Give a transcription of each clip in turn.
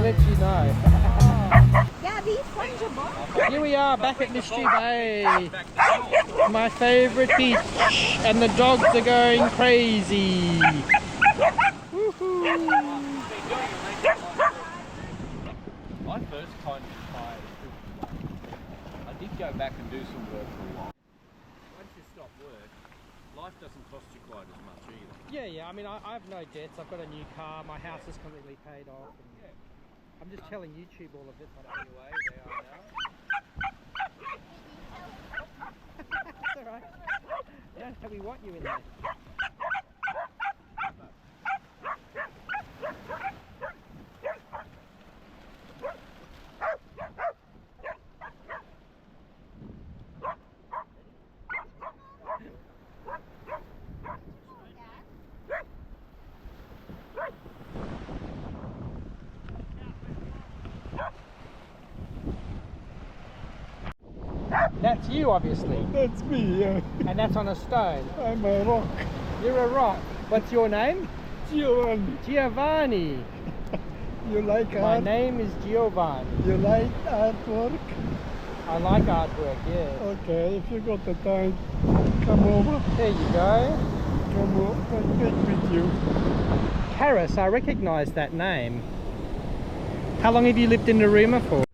let you know. Yeah, these ones are mine. Here we are back at Mystery Bay. My favourite beach. And the dogs are going crazy. Woohoo! I first kind of tired. I did go back and do some work for a while. Once you stop work, life doesn't cost you quite as much either. Yeah, I mean, I have no debts. I've got a new car. My house is completely paid off. And I'm just telling YouTube all of it. But anyway, they are now. That's alright. No, we want you in there. That's you, obviously. That's me, yeah. And that's on a stone. I'm a rock. You're a rock. What's your name? Giovanni. Giovanni. You like My art? name is Giovanni. You like artwork? I like artwork, yeah. Okay, if you got the time, come over. There you go. Come over, I'll take with you. Karis, I recognise that name. How long have you lived in Narooma for?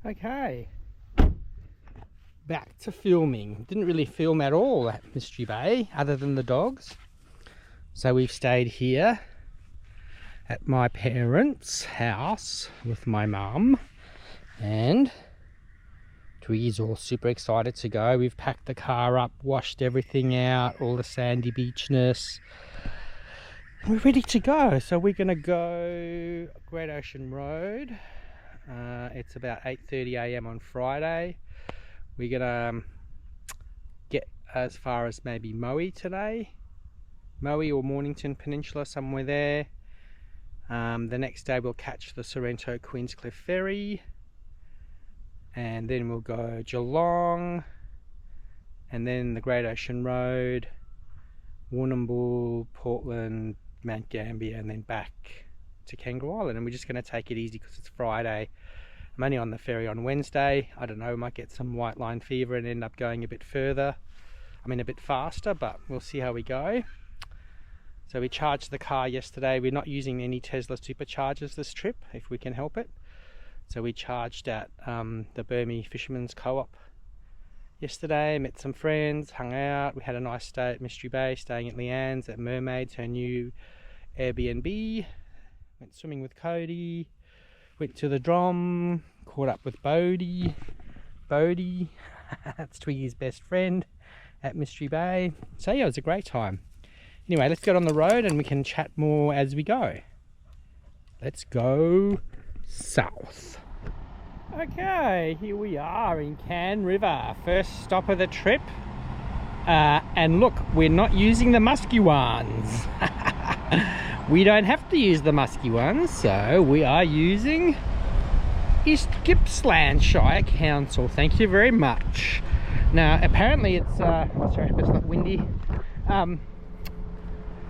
Okay, back to filming. Didn't really film at all at Mystery Bay other than the dogs. So we've stayed here at my parents' house with my mum, and Twiggy's all super excited to go. We've packed the car up, washed everything out, all the sandy beachness. We're ready to go. So we're gonna go Great Ocean Road. It's about 8:30 AM on Friday. We're gonna get as far as maybe Moe today. Moe or Mornington Peninsula, somewhere there. The next day we'll catch the Sorrento Queenscliff ferry. And then we'll go Geelong. And then the Great Ocean Road, Warrnambool, Portland, Mount Gambier, and then back to Kangaroo Island. And we're just going to take it easy because it's Friday. I'm only on the ferry on Wednesday. I don't know, might get some white line fever and end up going a bit further. I mean a bit faster, but we'll see how we go. So we charged the car yesterday. We're not using any Tesla Superchargers this trip, if we can help it. So we charged at the Burmese Fisherman's Co-op yesterday, met some friends, hung out. We had a nice stay at Mystery Bay, staying at Leanne's at Mermaids, her new Airbnb. Went swimming with Cody, went to the Drom, caught up with Bodie, that's Twiggy's best friend at Mystery Bay. So yeah, it was a great time. Anyway, let's get on the road and we can chat more as we go. Let's go south. Okay, here we are in Cann River, first stop of the trip. And look, we're not using the musky ones. We don't have to use the musky ones, so we are using East Gippsland Shire Council. Thank you very much. Now, apparently it's, sorry, it's not windy.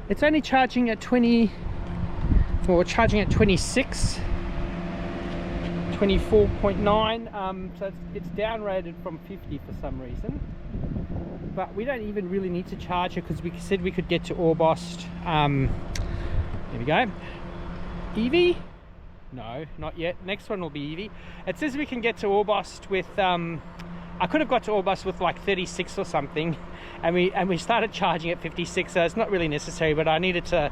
It's only charging at 20, or charging at 26, 24.9, so it's downrated from 50 for some reason. But we don't even really need to charge it because we said we could get to Orbost. Here we go. Evie? No, not yet. Next one will be Evie. It says we can get to Orbost with, I could have got to Orbost with like 36 or something, and we started charging at 56, so it's not really necessary, but I needed to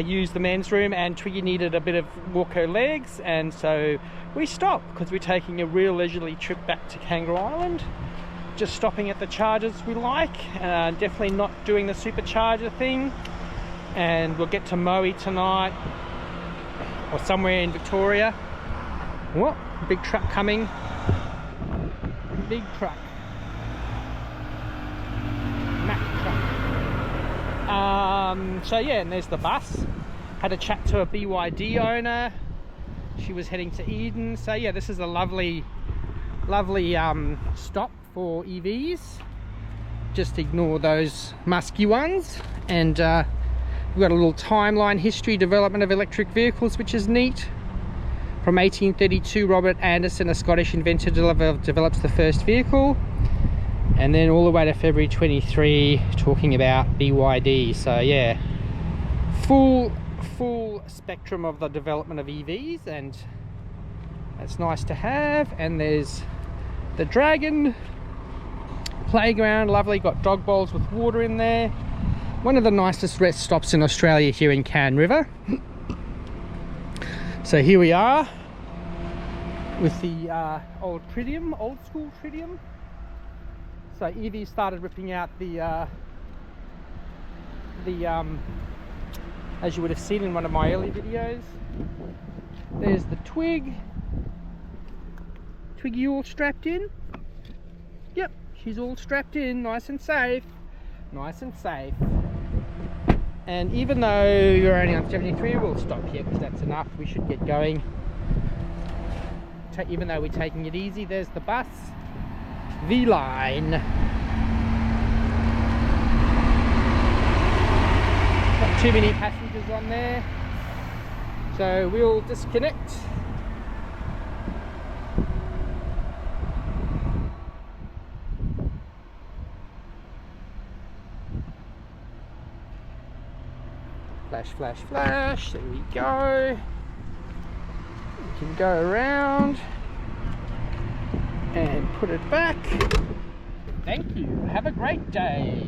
use the men's room, and Twiggy needed a bit of walk her legs, and so we stopped because we're taking a real leisurely trip back to Kangaroo Island. Just stopping at the chargers we like, definitely not doing the supercharger thing. And we'll get to Moe tonight or somewhere in Victoria. What? Big truck coming. Big truck. Mack truck. So yeah, and there's the bus. Had a chat to a BYD owner. She was heading to Eden. So yeah, this is a lovely stop for EVs. Just ignore those musky ones. And we've got a little timeline history development of electric vehicles, which is neat. From 1832, Robert Anderson, a Scottish inventor, develops the first vehicle. And then all the way to February 23, talking about BYD. So yeah, full spectrum of the development of EVs, and that's nice to have. And there's the Dragon playground, lovely, got dog bowls with water in there. One of the nicest rest stops in Australia here in Cann River. So here we are with the old school tritium. So Evie started ripping out the as you would have seen in one of my early videos. There's the Twiggy all strapped in. Yep, she's all strapped in, nice and safe. And even though you're only on 73, we'll stop here because that's enough. We should get going. Even though we're taking it easy, there's the bus, the line. Not too many passengers on there, so we'll disconnect. Flash, flash, flash. There we go. We can go around and put it back. Thank you. Have a great day.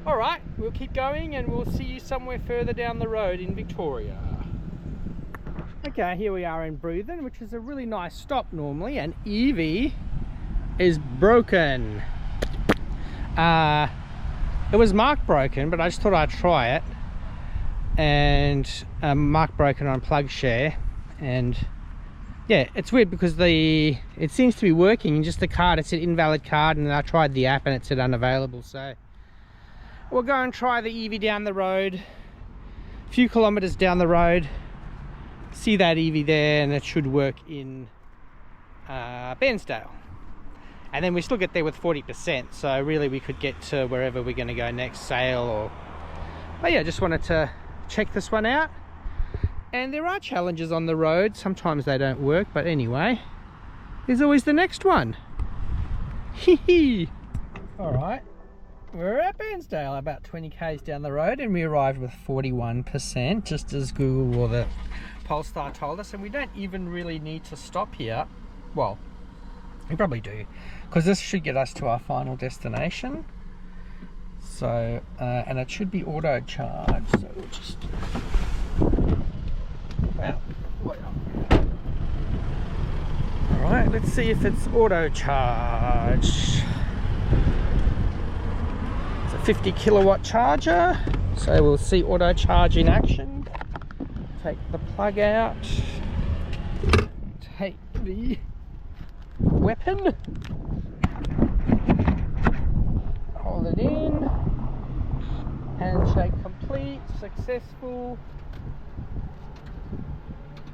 Alright, we'll keep going and we'll see you somewhere further down the road in Victoria. Okay, here we are in Bruthern, which is a really nice stop normally, and Evie is broken. It was marked broken, but I just thought I'd try it. And marked broken on plug share, and yeah, it's weird because it seems to be working, just the card, it said invalid card, and I tried the app and it said unavailable. So we'll go and try the Evie down the road, a few kilometers down the road, see that Evie there, and it should work in Bairnsdale. And then we still get there with 40%, so really we could get to wherever we're going to go next, Sale or... But yeah, just wanted to check this one out. And there are challenges on the road, sometimes they don't work, but anyway, there's always the next one. Hee. Alright, we're at Bairnsdale, about 20 k's down the road, and we arrived with 41%, just as Google or the Polestar told us. And we don't even really need to stop here. Well, we probably do, because this should get us to our final destination. So, and it should be auto charge, so we'll just... Wow. Alright, let's see if it's auto charge. It's a 50 kilowatt charger, so we'll see auto charge in action. Take the plug out. Take the weapon. Hold it in. Handshake complete, successful.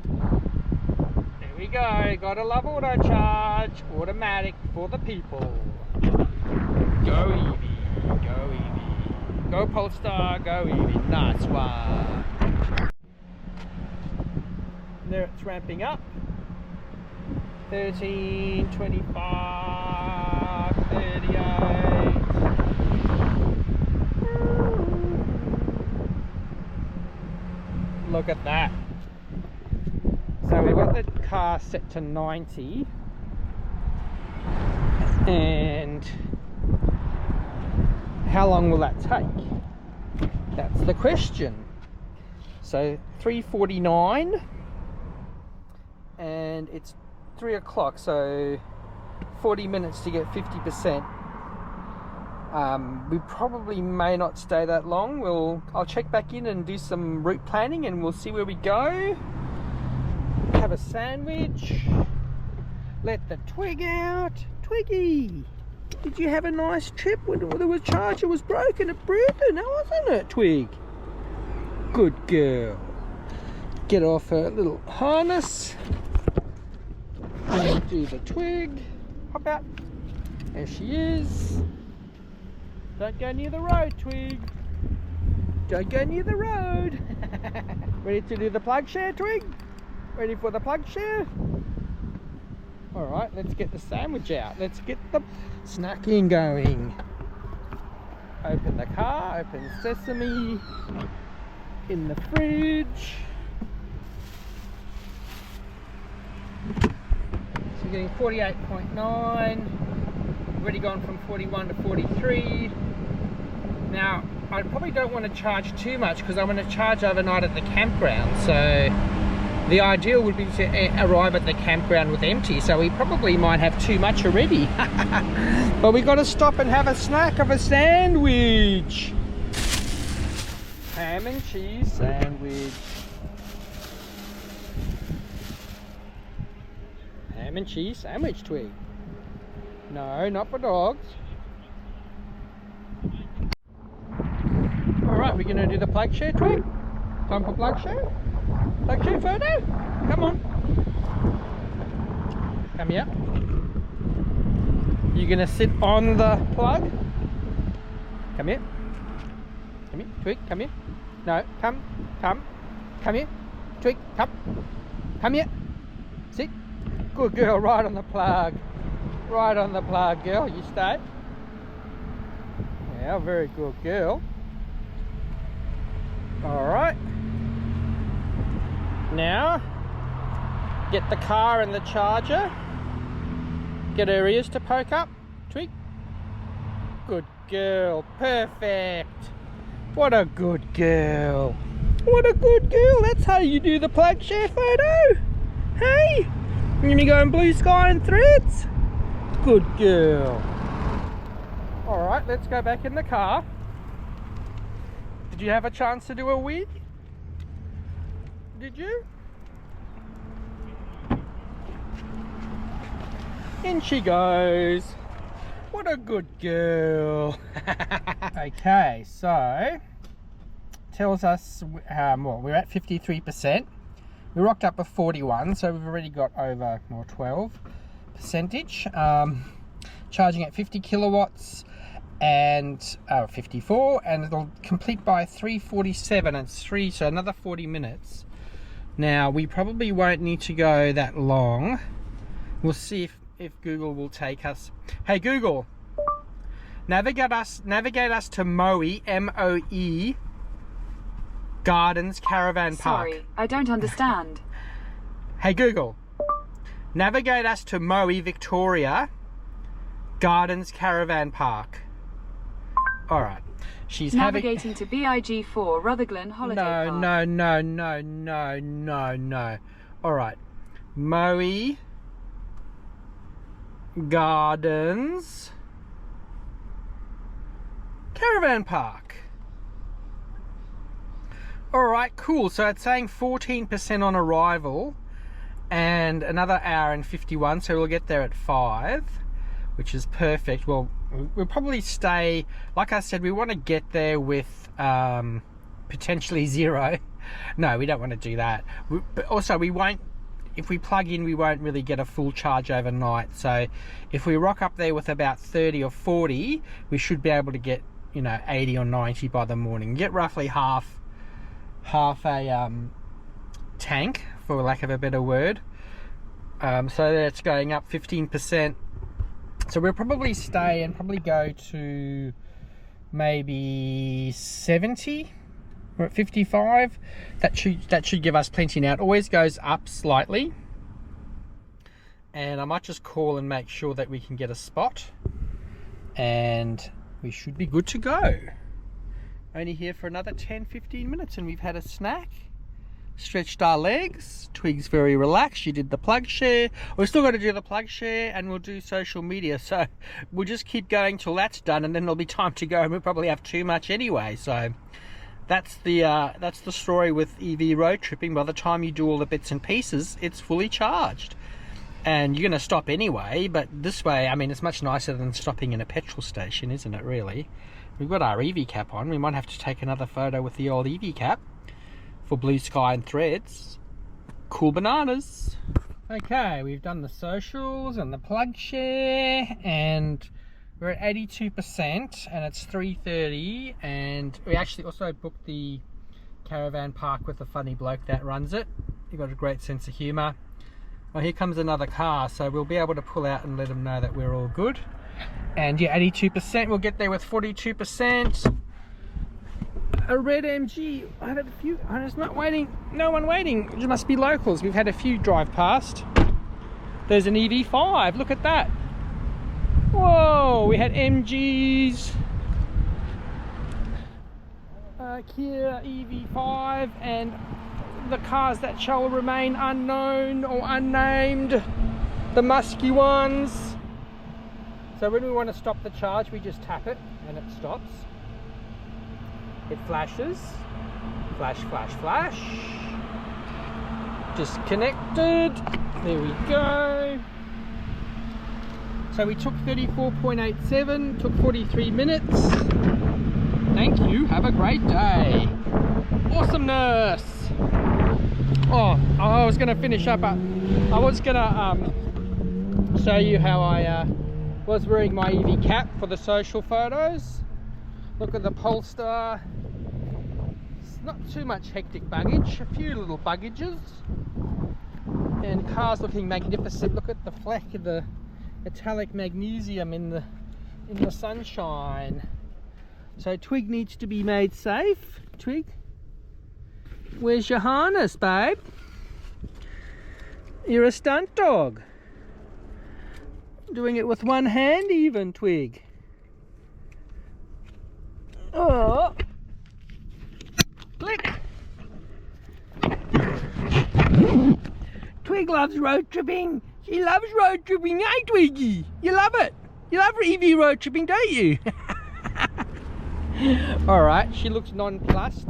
There we go, gotta love auto charge, automatic for the people. Go Evie, go Evie. Go Polestar, go Evie, nice one. There it's ramping up. 13, 25, 38. Look at that. So we've got the car set to 90, and how long will that take? That's the question. So 3:49, and it's 3 o'clock, so 40 minutes to get 50%. We probably may not stay that long. I'll check back in and do some route planning, and we'll see where we go. Have a sandwich. Let the twig out. Twiggy, did you have a nice trip when the charger was broken at Bruthern? Now, wasn't it, Twig? Good girl. Get off her little harness. And do the twig. Hop out. There she is. Don't go near the road, Twig. Don't go near the road. Ready to do the plug share, Twig? Ready for the plug share? Alright, let's get the sandwich out. Let's get the snacking going. Open the car, open sesame. In the fridge. So we're getting 48.9. Already gone from 41 to 43. Now, I probably don't want to charge too much because I'm going to charge overnight at the campground. So the ideal would be to arrive at the campground with empty. So we probably might have too much already. But we got to stop and have a snack of a sandwich. Ham and cheese sandwich. Ham and cheese sandwich, Twig. No, not for dogs. Alright, we're going to do the plug share, Twig. Time for plug share? Plug share photo? Come on. Come here. You're going to sit on the plug. Come here. Come here, Twig, come here. No, come here. Twig, come here. Sit. Good girl, right on the plug. Right on the plug, girl. You stay. Yeah, very good girl. Alright. Now, get the car and the charger. Get her ears to poke up. Twig. Good girl. Perfect. What a good girl. What a good girl. That's how you do the plug share photo. Hey? You're going to go in blue sky and threads? Good girl. Alright, let's go back in the car. Did you have a chance to do a wee? Did you? In she goes. What a good girl. Okay, so tells us well, we're at 53%. We rocked up with 41, so we've already got over 12 percentage. Charging at 50 kilowatts and 54, and it'll complete by 3:47. It's 3, so another 40 minutes. Now we probably won't need to go that long. We'll see if Google will take us. Hey Google, navigate us to Moe, M-O-E Gardens Caravan Park. Sorry, I don't understand. Hey Google, navigate us to Moe, Victoria Gardens Caravan Park. Alright, she's navigating to BIG4 Rutherglen Holiday Park. No. Alright, Moe Gardens Caravan Park. Alright, cool. So it's saying 14% on arrival and another hour and 51, so we'll get there at 5, which is perfect. Well, we'll probably stay, like I said, we want to get there with potentially 0. No, we don't want to do that. But also we won't, if we plug in, we won't really get a full charge overnight. So if we rock up there with about 30 or 40, we should be able to get, 80 or 90 by the morning. Get roughly half a tank, for lack of a better word. So that's going up 15%. So we'll probably stay and probably go to maybe 70. We're at 55. That should give us plenty. Now it always goes up slightly, and I might just call and make sure that we can get a spot, and we should be good to go. Only here for another 10-15 minutes, and we've had a snack, stretched our legs. Twig's very relaxed. She did the plug share. We've still got to do the plug share, and we'll do social media, so we'll just keep going till that's done, and then there'll be time to go, and we'll probably have too much anyway. So that's the story with EV road tripping. By the time you do all the bits and pieces, it's fully charged, and you're going to stop anyway. But this way, I mean, it's much nicer than stopping in a petrol station, isn't it, really? We've got our EV cap on. We might have to take another photo with the old EV cap. for blue sky and threads. Cool bananas. Okay, we've done the socials and the plug share, and we're at 82%, and it's 3:30, and we actually also booked the caravan park with a funny bloke that runs it. He got a great sense of humour. Well, here comes another car, so we'll be able to pull out and let them know that we're all good. And yeah, 82%, we'll get there with 42%. A red MG. I had a few. I'm just not waiting. No one waiting. It must be locals. We've had a few drive past. There's an EV5. Look at that. Whoa. We had MGs. Kia EV5 and the cars that shall remain unknown or unnamed. The musky ones. So when we want to stop the charge, we just tap it and it stops. It flashes, flash, flash, flash. Disconnected. There we go. So we took 34.87, took 43 minutes. Thank you, have a great day. Awesomeness. Oh, I was gonna finish up. I was gonna show you how I was wearing my EV cap for the social photos. Look at the Polestar. It's not too much hectic baggage, a few little baggages. And cars looking magnificent. Look at the fleck of the metallic magnesium in the sunshine. So Twig needs to be made safe. Twig, where's your harness, babe? You're a stunt dog. Doing it with one hand even, Twig. Oh, click. Twig loves road tripping. She loves road tripping, eh, Twiggy? You love it. You love EV road tripping, don't you? Alright, she looks nonplussed.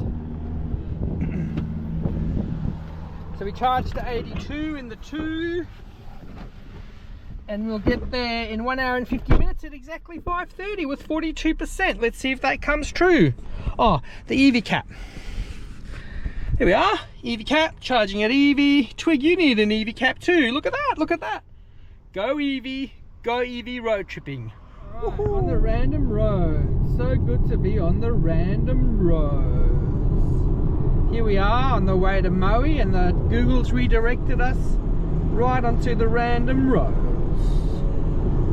So we charged to 82 in the 2. And we'll get there in 1 hour and 50 minutes at exactly 5:30 with 42%. Let's see if that comes true. Oh, the EV cap. Here we are, EV cap, charging at EV. Twig, you need an EV cap too. Look at that, look at that. Go EV road tripping. Right, on the random road. So good to be on the random roads. Here we are on the way to Moe, and the Google's redirected us right onto the random roads.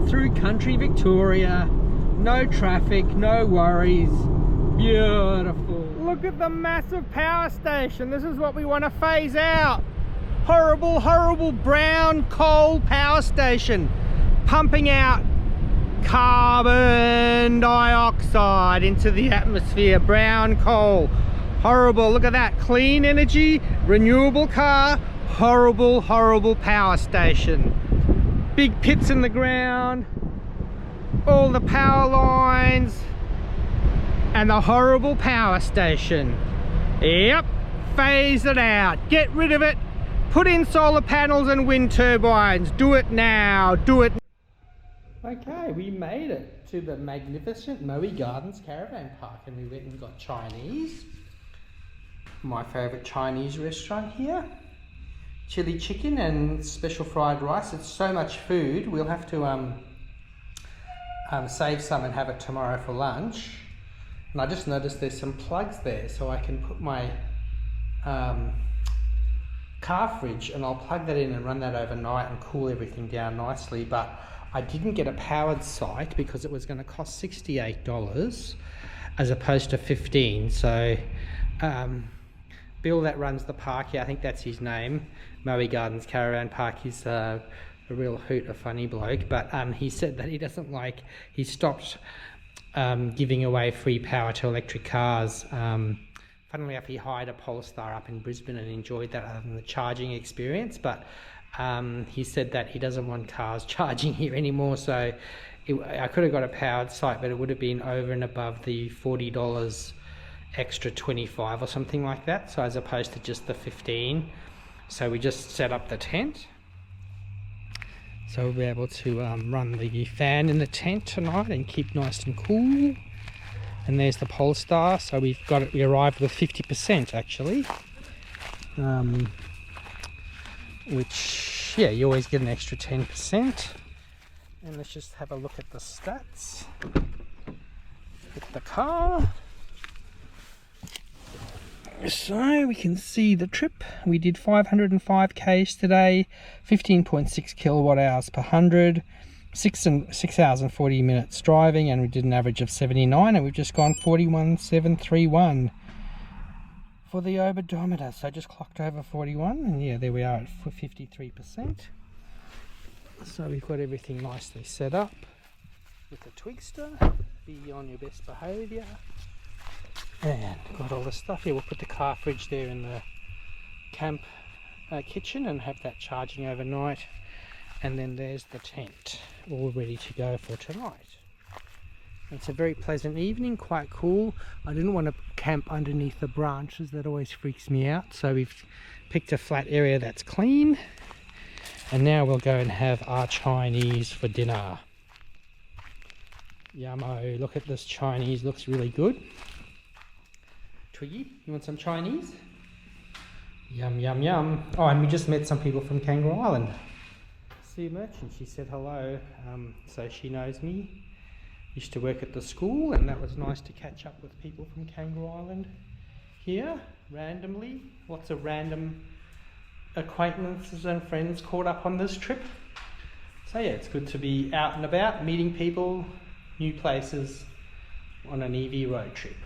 Through country Victoria, no traffic, no worries, beautiful. Look at the massive power station. This is what we want to phase out. Horrible, horrible brown coal power station, pumping out carbon dioxide into the atmosphere. Brown coal, horrible. Look at that, clean energy, renewable car, horrible, horrible power station. Big pits in the ground, all the power lines, and the horrible power station. Yep, phase it out, get rid of it, put in solar panels and wind turbines. Do it now, do it. Okay, we made it to the magnificent Moe Gardens Caravan Park, and we went and got Chinese. My favourite Chinese restaurant here. Chili chicken and special fried rice. It's so much food, we'll have to save some and have it tomorrow for lunch. And I just noticed there's some plugs there, so I can put my car fridge, and I'll plug that in and run that overnight and cool everything down nicely. But I didn't get a powered site because it was going to cost $68 as opposed to $15. So Bill that runs the park here, I think that's his name, Moe Gardens Caravan Park, he's a real hoot, a funny bloke, but he said that he doesn't like, he stopped giving away free power to electric cars. Funnily enough, he hired a Polestar up in Brisbane and enjoyed that other than the charging experience, but he said that he doesn't want cars charging here anymore. So I could have got a powered site, but it would have been over and above the $40 extra 25 or something like that, so as opposed to just the 15. So we just set up the tent, so we'll be able to run the fan in the tent tonight and keep nice and cool. And there's the Polestar, so we arrived with 50% actually. which, yeah, you always get an extra 10%. And let's just have a look at the stats with the car. So we can see the trip. We did 505 k's today, 15.6 kilowatt hours per 100, 6 hours and 40 minutes driving, and we did an average of 79, and we've just gone 41,731 for the odometer. So I just clocked over 41, and yeah, there we are at 53%. So we've got everything nicely set up with the Twigster. Be on your best behaviour. And got all the stuff here. We'll put the car fridge there in the camp kitchen and have that charging overnight. And then there's the tent all ready to go for tonight. It's a very pleasant evening, quite cool. I didn't want to camp underneath the branches, that always freaks me out. So we've picked a flat area that's clean. And now we'll go and have our Chinese for dinner. Yummo, look at this Chinese, looks really good. Twiggy, you want some Chinese? Yum, yum, yum. Oh, and we just met some people from Kangaroo Island. Sue Merchant, she said hello, so she knows me. Used to work at the school, and that was nice to catch up with people from Kangaroo Island here, randomly. Lots of random acquaintances and friends caught up on this trip. So yeah, it's good to be out and about, meeting people, new places on an Evie road trip.